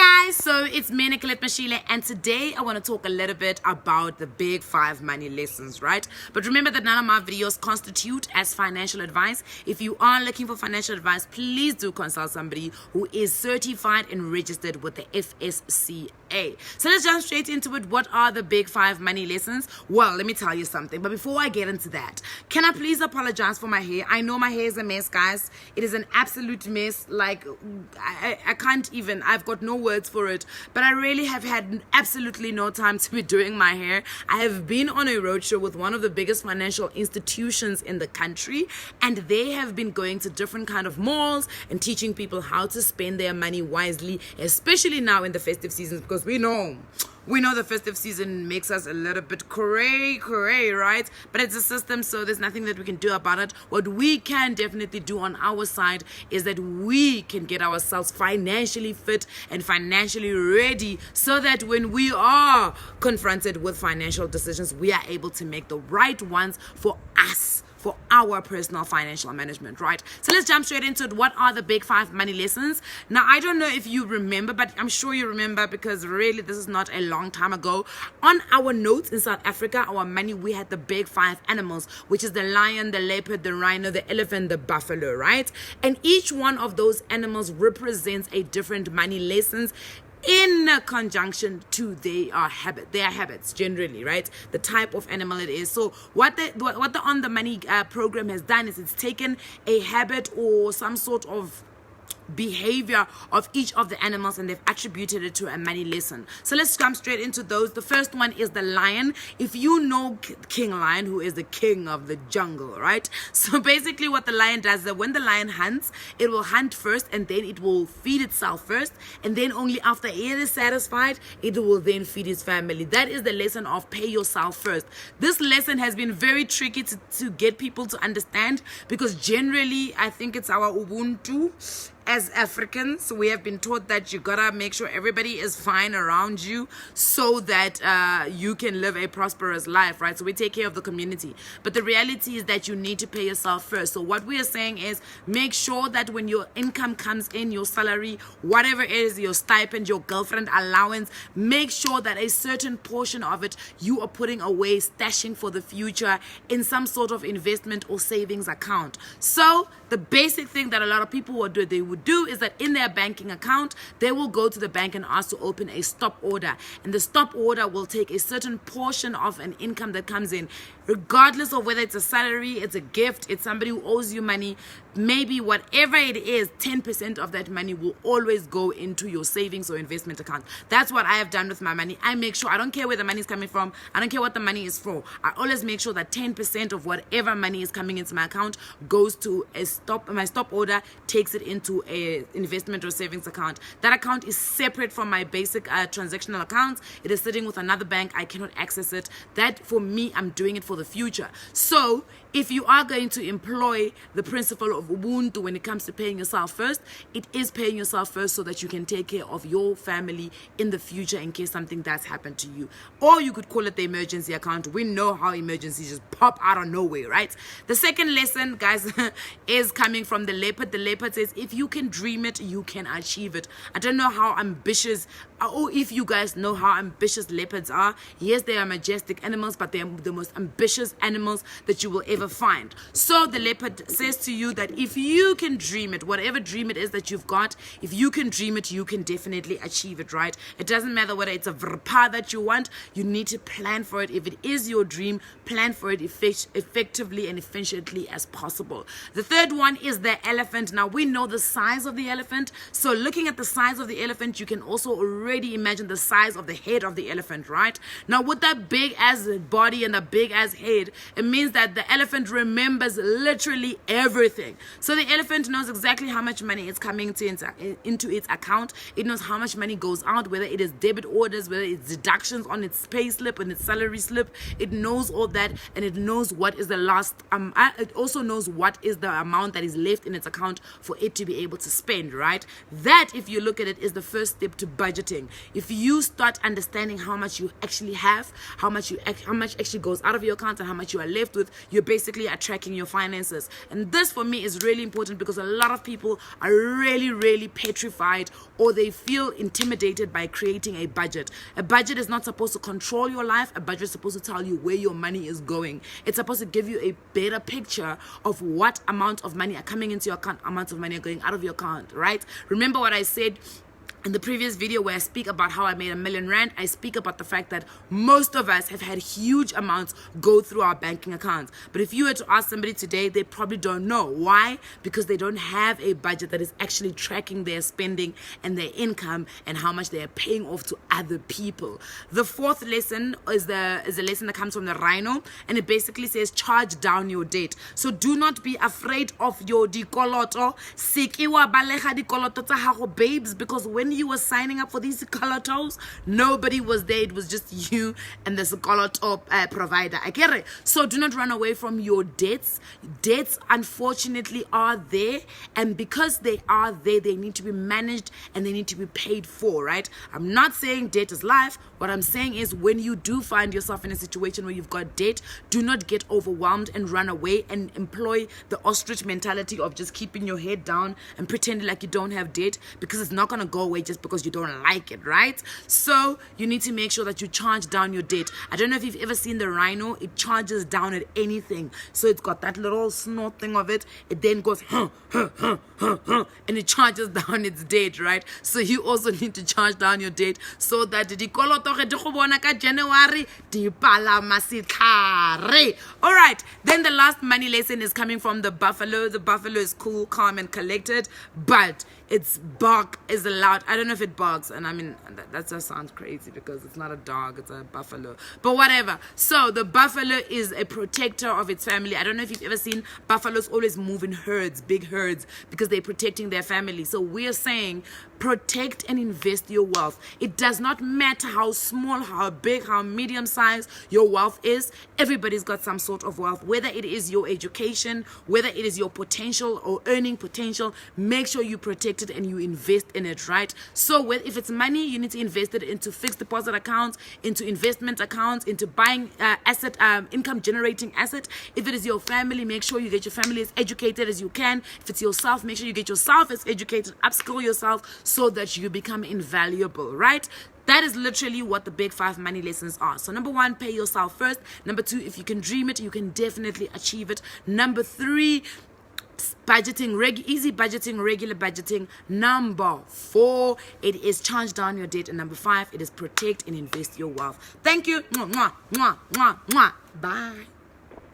guys, so it's me, Nicolette Mashile, and today I want to talk a little bit about the big 5 money lessons, right? But remember that none of my videos constitute as financial advice. If you are looking for financial advice, please do consult somebody who is certified and registered with the FSCA. So let's jump straight into it. What are the big 5 money lessons? Well, let me tell you something, but before I get into that, can I please apologize for my hair? I know my hair is a mess, guys. It is an absolute mess. Like, I can't even, I've got no words for it, but I really have had absolutely no time to be doing my hair. I have been on a roadshow with one of the biggest financial institutions in the country, and they have been going to different kind of malls and teaching people how to spend their money wisely, especially now in the festive seasons, because we know the festive season makes us a little bit cray, right? But it's a system, so there's nothing that we can do about it. What we can definitely do on our side is that we can get ourselves financially fit and financially ready so that when we are confronted with financial decisions, we are able to make the right ones for us, for our personal financial management, right? So let's jump straight into it. What are the big 5 money lessons? Now, I don't know if you remember, but I'm sure you remember because really this is not a long time ago. On our notes in South Africa, our money, we had the big 5 animals, which is the lion, the leopard, the rhino, the elephant, the buffalo, right? And each one of those animals represents a different money lessons in conjunction to their habits generally, right? The type of animal it is. So what the On the Money program has done is it's taken a habit or some sort of behavior of each of the animals and they've attributed it to a money lesson. So let's jump straight into those. The first one is the lion. If you know King Lion, who is the king of the jungle, right? So basically what the lion does is that when the lion hunts, it will hunt first and then it will feed itself first, and then only after it is satisfied, it will then feed its family. That is the lesson of pay yourself first. This lesson has been very tricky to get people to understand, because generally I think it's our Ubuntu. As Africans, we have been taught that you gotta make sure everybody is fine around you so that you can live a prosperous life, right? So we take care of the community. But the reality is that you need to pay yourself first. So what we are saying is make sure that when your income comes in, your salary, whatever it is, your stipend, your girlfriend allowance, make sure that a certain portion of it you are putting away, stashing for the future in some sort of investment or savings account. So the basic thing that a lot of people would do is that in their banking account, they will go to the bank and ask to open a stop order. And the stop order will take a certain portion of an income that comes in, regardless of whether it's a salary, it's a gift, it's somebody who owes you money, maybe whatever it is, 10% of that money will always go into your savings or investment account. That's what I have done with my money. I make sure, I don't care where the money is coming from, I don't care what the money is for. I always make sure that 10% of whatever money is coming into my account goes to my stop order, takes it into a investment or savings account. That account is separate from my basic transactional accounts. It is sitting with another bank. I cannot access it. That, for me, I'm doing it for the future. So if you are going to employ the principle of Ubuntu when it comes to paying yourself first, it is paying yourself first so that you can take care of your family in the future in case something does happen to you. Or you could call it the emergency account. We know how emergencies just pop out of nowhere, right? The second lesson, guys, is coming from the leopard. The leopard says, if you can dream it, you can achieve it. I don't know how ambitious, or if you guys know how ambitious leopards are. Yes, they are majestic animals, but they are the most ambitious animals that you will ever find. So the leopard says to you that if you can dream it, whatever dream it is that you've got, if you can dream it, you can definitely achieve it, right? It doesn't matter whether it's a vrpa that you want, you need to plan for it. If it is your dream, plan for it effectively and efficiently as possible. The third one is the elephant. Now we know the size of the elephant, so looking at the size of the elephant, you can also already imagine the size of the head of the elephant, right? Now with that big ass body and the big ass head, it means that the elephant remembers literally everything. So the elephant knows exactly how much money is coming into its account. It knows how much money goes out, whether it is debit orders, whether it's deductions on its pay slip and its salary slip. It knows all that, and it knows what is the last it also knows what is the amount that is left in its account for it to be able to spend, right? That, if you look at it, is the first step to budgeting. If you start understanding how much you actually have, how much actually goes out of your account and how much you are left with, you're basically basically are tracking your finances. And this for me is really important because a lot of people are really petrified, or they feel intimidated by creating a budget. A budget is not supposed to control your life. A budget is supposed to tell you where your money is going. It's supposed to give you a better picture of what amount of money are coming into your account, amount of money are going out of your account, right? Remember what I said in the previous video where I speak about how I made R1,000,000, I speak about the fact that most of us have had huge amounts go through our banking accounts. But if you were to ask somebody today, they probably don't know. Why? Because they don't have a budget that is actually tracking their spending and their income and how much they are paying off to other people. The fourth lesson is a lesson that comes from the Rhino, and it basically says charge down your debt. So do not be afraid of your dikoloto. Sekiwa balega dikoloto tsa gago, babes, because when you were signing up for these colotos, nobody was there. It was just you and the coloto provider. I get it. So do not run away from your debts. Debts, unfortunately, are there, and because they are there, they need to be managed and they need to be paid for, right? I'm not saying debt is life. What I'm saying is, when you do find yourself in a situation where you've got debt, do not get overwhelmed and run away and employ the ostrich mentality of just keeping your head down and pretending like you don't have debt, because it's not going to go away just because you don't like it, right? So you need to make sure that you charge down your debt. I don't know if you've ever seen the Rhino. It charges down at anything. So it's got that little snort thing of it. It then goes and it charges down its debt, right? So you also need to charge down your debt so that January all right, then the last money lesson is coming from the buffalo. The buffalo is cool, calm, and collected, but its bark is loud. I don't know if it barks, and I mean that just sounds crazy because it's not a dog, it's a buffalo, but whatever. So the buffalo is a protector of its family. I don't know if you've ever seen buffaloes always move in herds, big herds, because they're protecting their family. So we're saying protect and invest your wealth. It does not matter how small, how big, how medium size your wealth is. Everybody's got some sort of wealth, whether it is your education, whether it is your potential or earning potential. Make sure you protect it and you invest in it, right? So if it's money, you need to invest it into fixed deposit accounts, into investment accounts, into buying income generating asset. If it is your family, make sure you get your family as educated as you can. If it's yourself, make sure you get yourself as educated, upskill yourself so that you become invaluable, right? That is literally what the big 5 money lessons are. So number 1, pay yourself first. Number 2, if you can dream it, you can definitely achieve it. Number 3, budgeting, easy budgeting, regular budgeting. Number 4, it is charge down your debt. And number 5, it is protect and invest your wealth. Thank you. Mwah, mwah, mwah, mwah. Bye.